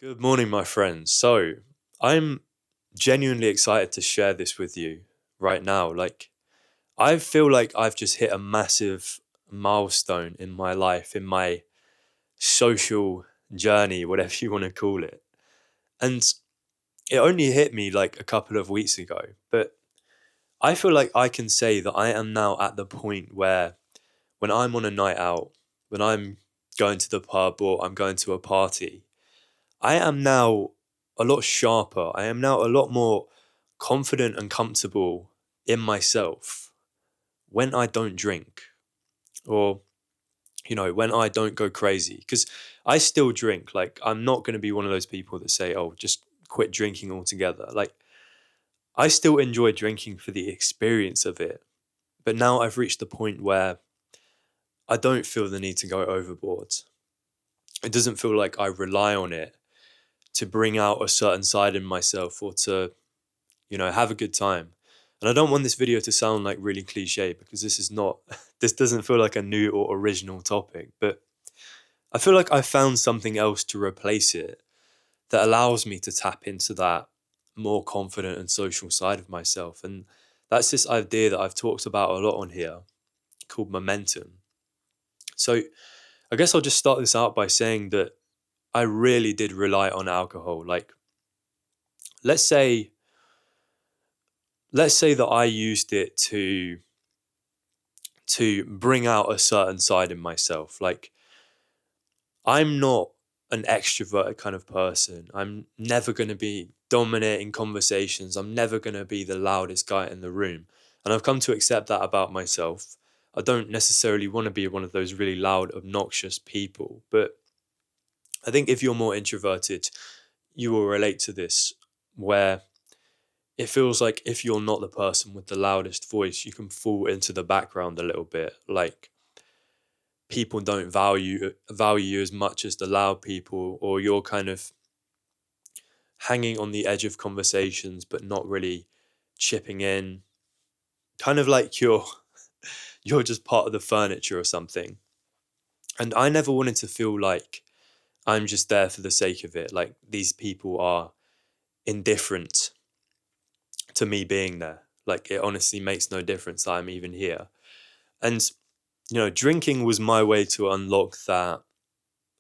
Good morning, my friends. So, I'm genuinely excited to share this with you right now. I feel like I've just hit a massive milestone in my life, in my social journey, whatever you want to call it. And it only hit me like a couple of weeks ago, but I feel like I can say that I am now at the point where when I'm on a night out, when I'm going to the pub or I'm going to a party, I am now a lot sharper. I am now a lot more confident and comfortable in myself when I don't drink or, when I don't go crazy. Because I still drink. Like, I'm not going to be one of those people that say, oh, just quit drinking altogether. Like, I still enjoy drinking for the experience of it. But now I've reached the point where I don't feel the need to go overboard. It doesn't feel like I rely on it to bring out a certain side in myself or to have a good time. And I don't want this video to sound like really cliche because this is not, this doesn't feel like a new or original topic, but I feel like I found something else to replace it that allows me to tap into that more confident and social side of myself. And that's this idea that I've talked about a lot on here called momentum. So I guess I'll just start this out by saying that I really did rely on alcohol. Like, let's say, let's say that I used it to bring out a certain side in myself. Like, I'm not an extroverted kind of person. I'm never going to be dominating conversations. I'm never going to be the loudest guy in the room. And I've come to accept that about myself. I don't necessarily want to be one of those really loud, obnoxious people. But I think if you're more introverted, you will relate to this, where it feels like if you're not the person with the loudest voice, you can fall into the background a little bit. Like, people don't value you as much as the loud people, or you're kind of hanging on the edge of conversations but not really chipping in, kind of like you're just part of the furniture or something. And I never wanted to feel like I'm just there for the sake of it, like these people are indifferent to me being there. Like, it honestly makes no difference that I'm even here. And drinking was my way to unlock that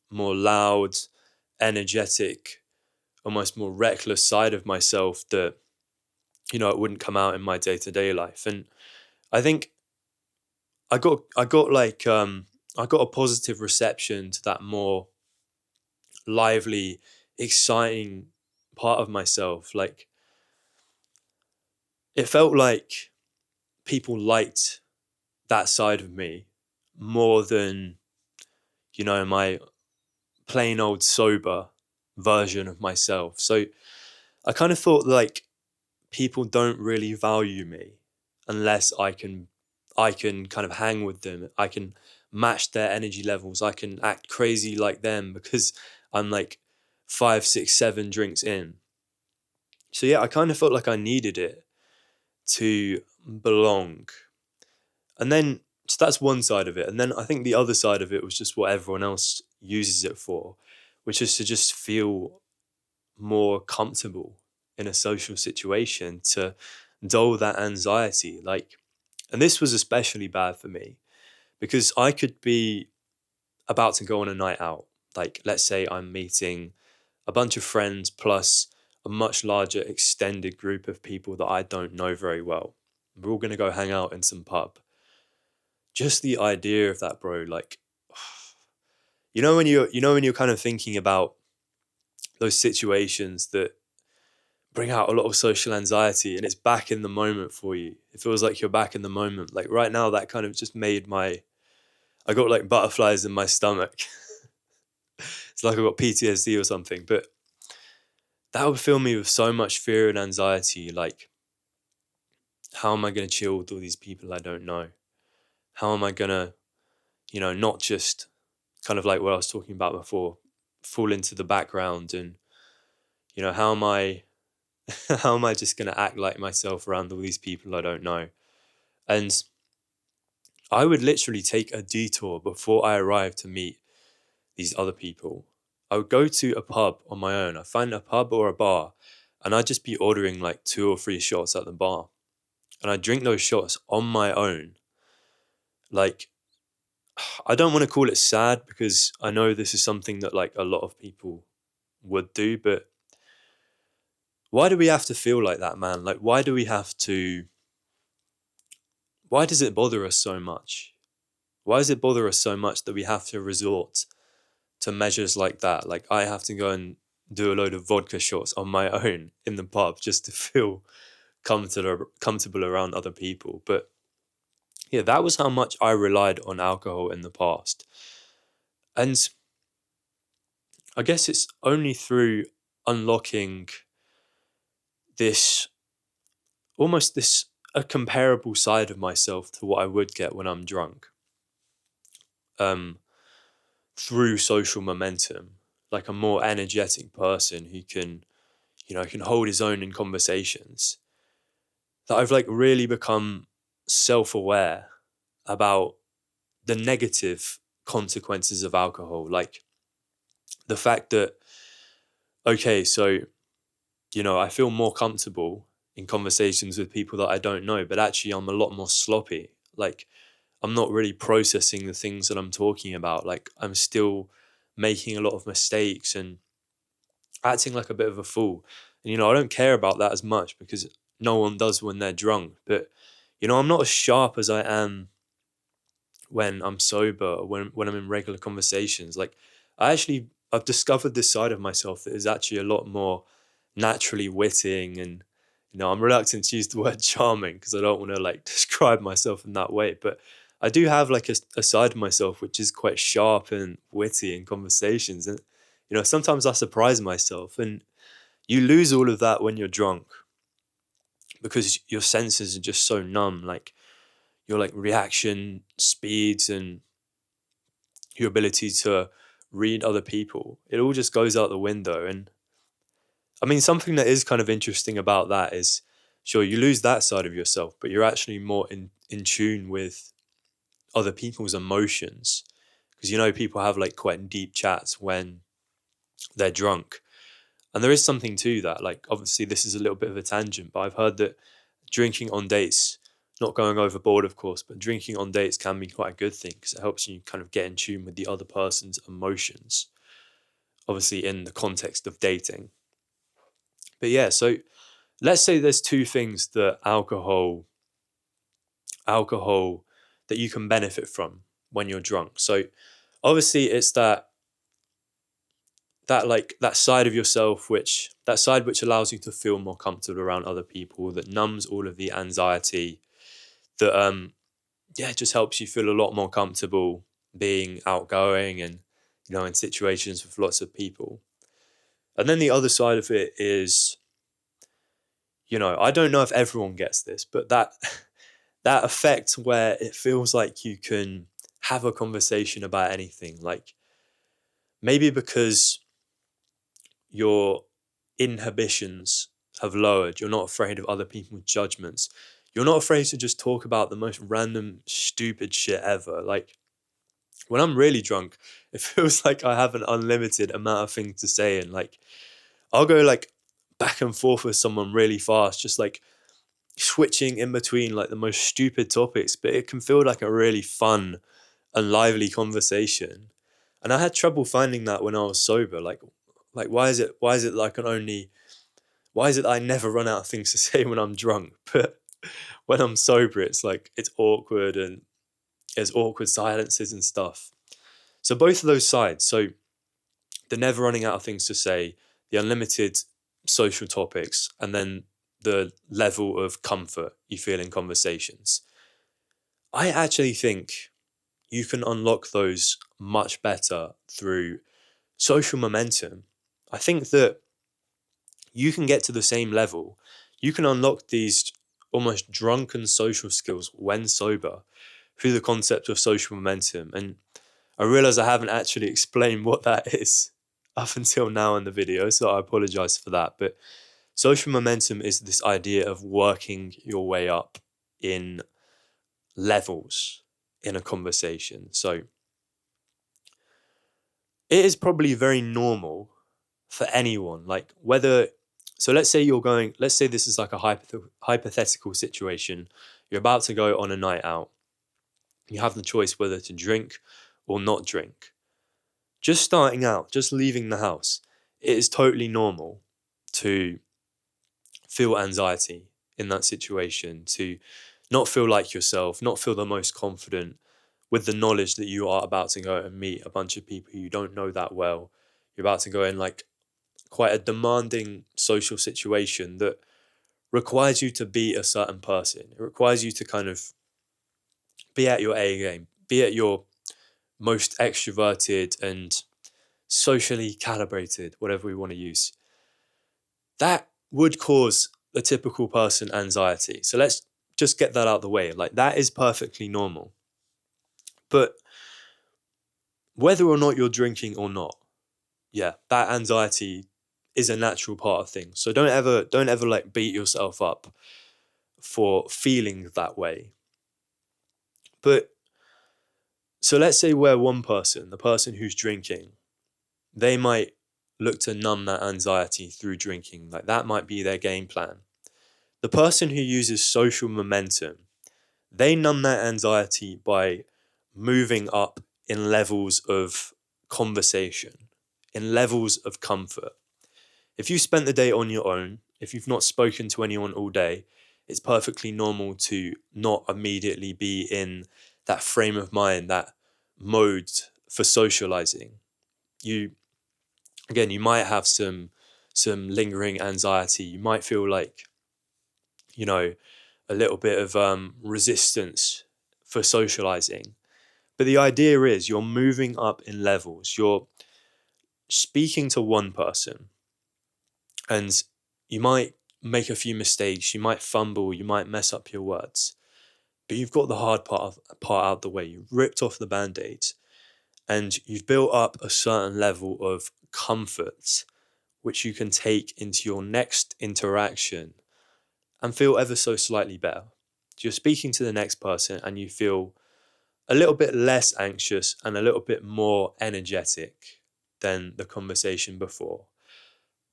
more loud, energetic, almost more reckless side of myself that it wouldn't come out in my day-to-day life. And I think I got a positive reception to that more lively, exciting part of myself. Like, it felt like people liked that side of me more than my plain old sober version of myself. So I kind of thought, like, people don't really value me unless I can kind of hang with them. I can match their energy levels. I can act crazy like them because I'm like 5, 6, 7 drinks in. So yeah, I kind of felt like I needed it to belong. And then, so that's one side of it. And then I think the other side of it was just what everyone else uses it for, which is to just feel more comfortable in a social situation, to dull that anxiety. Like, and this was especially bad for me because I could be about to go on a night out. Like, let's say I'm meeting a bunch of friends plus a much larger extended group of people that I don't know very well. We're all going to go hang out in some pub. Just the idea of that, bro, like, when you're kind of thinking about those situations that bring out a lot of social anxiety and it's back in the moment for you. It feels like you're back in the moment. Like, right now, that kind of just made I got like butterflies in my stomach. It's like I got PTSD or something. But that would fill me with so much fear and anxiety. Like, how am I going to chill with all these people I don't know? How am I going to, not just kind of like what I was talking about before, fall into the background, and, how am I, how am I just going to act like myself around all these people I don't know? And I would literally take a detour before I arrived to meet these other people. I would go to a pub on my own. I'd find a pub or a bar, and I'd just be ordering like 2 or 3 shots at the bar. And I'd drink those shots on my own. Like, I don't want to call it sad because I know this is something that like a lot of people would do, but why do we have to feel like that, man? Like, why does it bother us so much? Why does it bother us so much that we have to resort to measures like that? Like, I have to go and do a load of vodka shots on my own in the pub just to feel comfortable around other people. But yeah, that was how much I relied on alcohol in the past. And I guess it's only through unlocking this almost this a comparable side of myself to what I would get when I'm drunk. Um, through social momentum, like a more energetic person who can hold his own in conversations. That I've like really become self-aware about the negative consequences of alcohol, like the fact that okay, so I feel more comfortable in conversations with people that I don't know, but actually I'm a lot more sloppy. Like I'm not really processing the things that I'm talking about. Like I'm still making a lot of mistakes and acting like a bit of a fool. And I don't care about that as much because no one does when they're drunk. But I'm not as sharp as I am when I'm sober or when I'm in regular conversations. Like I've discovered this side of myself that is actually a lot more naturally witting, and I'm reluctant to use the word charming because I don't want to like describe myself in that way, but I do have like a side of myself which is quite sharp and witty in conversations, and sometimes I surprise myself, and you lose all of that when you're drunk because your senses are just so numb. Like your like reaction speeds and your ability to read other people, it all just goes out the window. And I mean, something that is kind of interesting about that is, sure, you lose that side of yourself, but you're actually more in tune with other people's emotions. Because people have like quite deep chats when they're drunk. And there is something to that. Like, obviously, this is a little bit of a tangent, but I've heard that drinking on dates, not going overboard, of course, but drinking on dates can be quite a good thing because it helps you kind of get in tune with the other person's emotions, obviously, in the context of dating. But yeah, so let's say there's two things that alcohol that you can benefit from when you're drunk. So obviously it's that side of yourself which allows you to feel more comfortable around other people, that numbs all of the anxiety, that it just helps you feel a lot more comfortable being outgoing and in situations with lots of people. And then the other side of it is, I don't know if everyone gets this, but that that effect where it feels like you can have a conversation about anything, like maybe because your inhibitions have lowered, you're not afraid of other people's judgments. You're not afraid to just talk about the most random, stupid shit ever. Like, when I'm really drunk, it feels like I have an unlimited amount of things to say. And, like, I'll go, like, back and forth with someone really fast, just, like, switching in between, like, the most stupid topics. But it can feel like a really fun and lively conversation. And I had trouble finding that when I was sober. Like why is it why is it that I never run out of things to say when I'm drunk? But when I'm sober, it's like it's awkward and there's awkward silences and stuff. So both of those sides. So the never running out of things to say, the unlimited social topics, and then the level of comfort you feel in conversations. I actually think you can unlock those much better through social momentum. I think that you can get to the same level. You can unlock these almost drunken social skills when sober through the concept of social momentum. And I realize I haven't actually explained what that is up until now in the video, so I apologize for that. But social momentum is this idea of working your way up in levels in a conversation. So it is probably very normal for anyone, like whether, so let's say this is like a hypothetical situation. You're about to go on a night out. You have the choice whether to drink or not drink. Just starting out, just leaving the house, it is totally normal to feel anxiety in that situation, to not feel like yourself, not feel the most confident with the knowledge that you are about to go and meet a bunch of people you don't know that well. You're about to go in like quite a demanding social situation that requires you to be a certain person. It requires you to kind of be at your A game, be at your most extroverted and socially calibrated, whatever we want to use. That would cause a typical person anxiety. So let's just get that out of the way. Like, that is perfectly normal. But whether or not you're drinking or not, yeah, that anxiety is a natural part of things. So don't ever like beat yourself up for feeling that way. But so let's say we're one person, the person who's drinking, they might look to numb that anxiety through drinking. Like, that might be their game plan. The person who uses social momentum, they numb that anxiety by moving up in levels of conversation, in levels of comfort. If you spent the day on your own, if you've not spoken to anyone all day, it's perfectly normal to not immediately be in that frame of mind, that mode for socializing. You might have some lingering anxiety. You might feel like, a little bit of resistance for socializing. But the idea is you're moving up in levels. You're speaking to one person, and you might make a few mistakes. You might fumble. You might mess up your words. But you've got the hard part out the way. You've ripped off the band-aids, and you've built up a certain level of comfort, which you can take into your next interaction and feel ever so slightly better. So you're speaking to the next person and you feel a little bit less anxious and a little bit more energetic than the conversation before.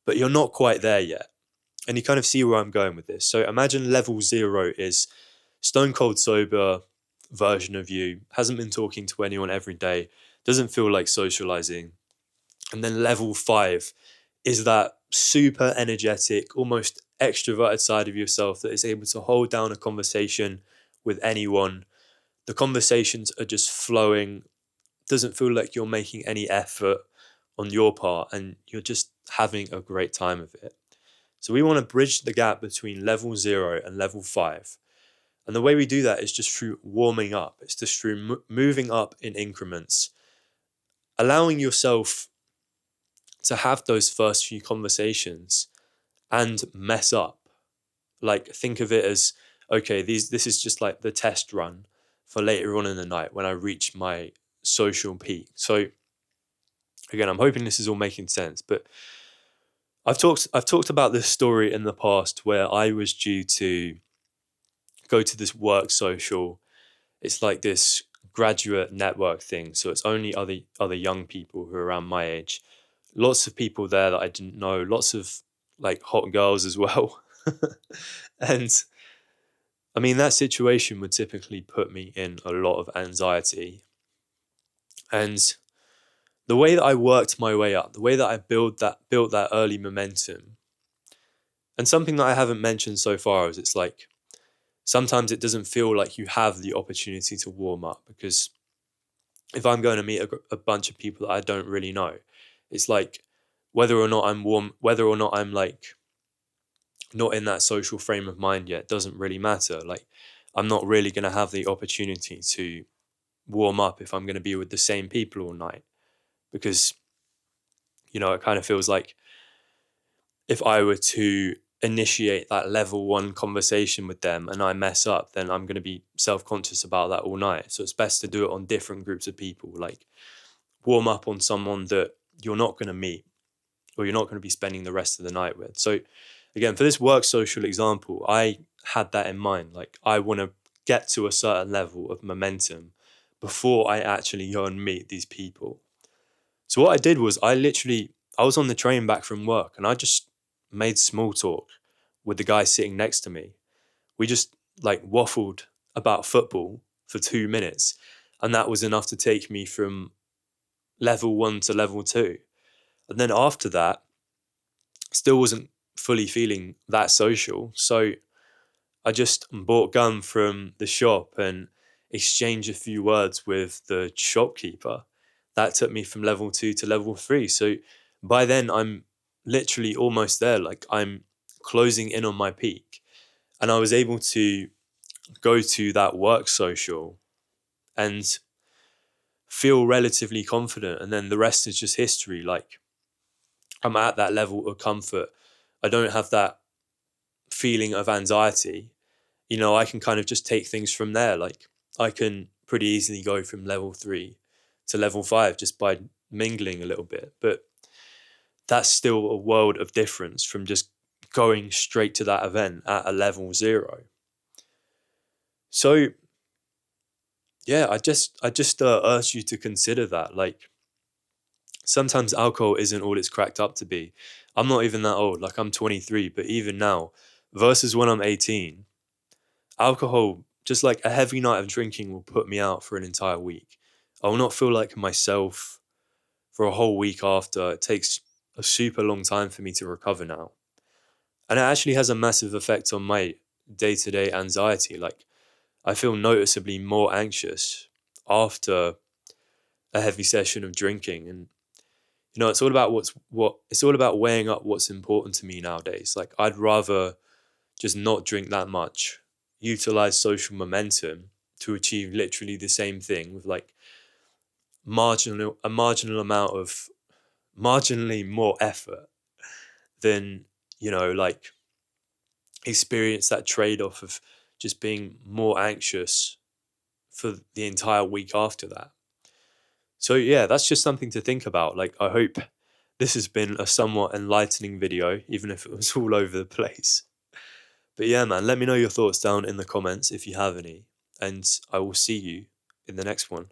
But you're not quite there yet. And you kind of see where I'm going with this. So imagine level 0 is stone cold sober version of you, hasn't been talking to anyone every day, doesn't feel like socializing. And then level 5 is that super energetic, almost extroverted side of yourself that is able to hold down a conversation with anyone. The conversations are just flowing, doesn't feel like you're making any effort on your part, and you're just having a great time of it. So we want to bridge the gap between level 0 and level 5. And the way we do that is just through warming up. It's just through moving up in increments, allowing yourself to have those first few conversations and mess up. Like, think of it as, okay, this is just like the test run for later on in the night when I reach my social peak. So again, I'm hoping this is all making sense, but I've talked about this story in the past where I was due to go to this work social. It's like this graduate network thing, so it's only other young people who are around my age. Lots of people there that I didn't know, lots of like hot girls as well. And I mean, that situation would typically put me in a lot of anxiety. And the way that I worked my way up, the way that I built that early momentum, and something that I haven't mentioned so far is it's like sometimes it doesn't feel like you have the opportunity to warm up, because if I'm going to meet a bunch of people that I don't really know, it's like whether or not I'm warm, whether or not I'm like not in that social frame of mind yet, doesn't really matter. Like, I'm not really going to have the opportunity to warm up if I'm going to be with the same people all night, because it kind of feels like if I were to initiate that level 1 conversation with them and I mess up, then I'm going to be self-conscious about that all night. So it's best to do it on different groups of people. Like, warm up on someone that you're not going to meet or you're not going to be spending the rest of the night with. So again, for this work social example, I had that in mind. Like, I want to get to a certain level of momentum before I actually go and meet these people. So what I did was I was on the train back from work and I just made small talk with the guy sitting next to me. We just like waffled about football for 2 minutes, and that was enough to take me from level one to level two. And then after that, still wasn't fully feeling that social. So I just bought gum from the shop and exchanged a few words with the shopkeeper. That took me from level two to level three. So by then, I'm literally almost there. Like I'm closing in on my peak. And I was able to go to that work social and feel relatively confident. And then the rest is just history. Like I'm at that level of comfort. I don't have that feeling of anxiety. I can kind of just take things from there. Like I can pretty easily go from level three to level five just by mingling a little bit. But that's still a world of difference from just going straight to that event at a level zero. So yeah, I just urge you to consider that. Like sometimes alcohol isn't all it's cracked up to be. I'm not even that old. Like I'm 23, but even now, versus when I'm 18, alcohol, just like a heavy night of drinking, will put me out for an entire week. I will not feel like myself for a whole week after. It takes a super long time for me to recover now. And it actually has a massive effect on my day to day anxiety. Like, I feel noticeably more anxious after a heavy session of drinking. And, it's all about it's all about weighing up what's important to me nowadays. Like, I'd rather just not drink that much, utilize social momentum to achieve literally the same thing with like marginal amount of marginally more effort than like experience that trade-off of just being more anxious for the entire week after that. So yeah, that's just something to think about. Like I hope this has been a somewhat enlightening video, even if it was all over the place. But yeah, man, let me know your thoughts down in the comments if you have any, and I will see you in the next one.